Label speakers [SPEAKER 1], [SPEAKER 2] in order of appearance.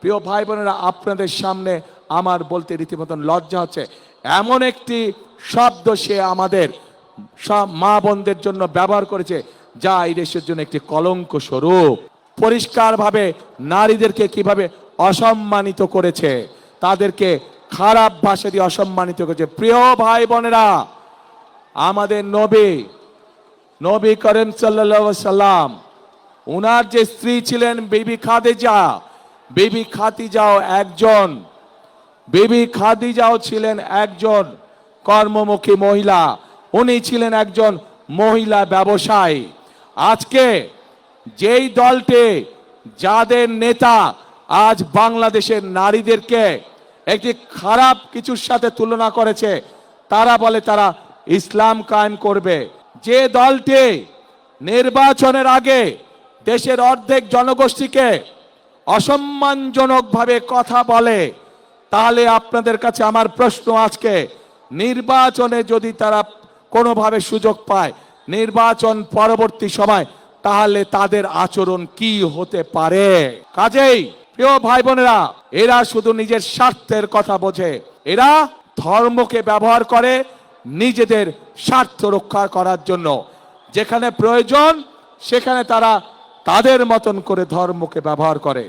[SPEAKER 1] প্রিয় ভাই বোনেরা, আপনাদের সামনে আমার বলতে রীতিমতন লজ্জা হচ্ছে, এমন একটি শব্দ সে আমাদের সব মা বোনদের জন্য ব্যবহার করেছে যা এই দেশের জন্য একটি কলঙ্ক স্বরূপ। পরিষ্কারভাবে নারীদেরকে কিভাবে অসম্মানিত করেছে, তাদেরকে খারাপ ভাষা দিয়ে অসম্মানিত করেছে। প্রিয় ভাই বোনেরা, আমাদের নবী করিম সাল্লাল্লাহু আলাইহি সাল্লাম, উনার যে স্ত্রী ছিলেন বিবি খাদিজা, বিবি খাদিজাও ছিলেন একজন কর্মমুখী মহিলা। উনি ছিলেন একজন মহিলা ব্যবসায়ী। আজকে যেই দলটি, যাদের নেতা আজ বাংলাদেশের নারীদেরকে একটি খারাপ কিছুর সাথে তুলনা করেছে, তারা বলে তারা ইসলাম কায়েম করবে। যে দলটি নির্বাচনের আগে দেশের অর্ধেক জনগোষ্ঠীকে অসম্মানজনকভাবে কথা বলে, তাহলে আপনাদের কাছে আমার প্রশ্ন, আজকে নির্বাচনে যদি তারা কোনোভাবে সুযোগ পায় নির্বাচন পরবর্তী সময়, তাহলে তাদের আচরণ কি হতে পারে? কাজেই প্রিয় ভাই বোনেরা, এরা শুধু নিজের স্বার্থের কথা বোঝে। এরা ধর্মকে ব্যবহার করে নিজেদের স্বার্থ রক্ষা করার জন্য। যেখানে প্রয়োজন সেখানে তারা তাদের মতন করে ধর্মকে ব্যবহার করে।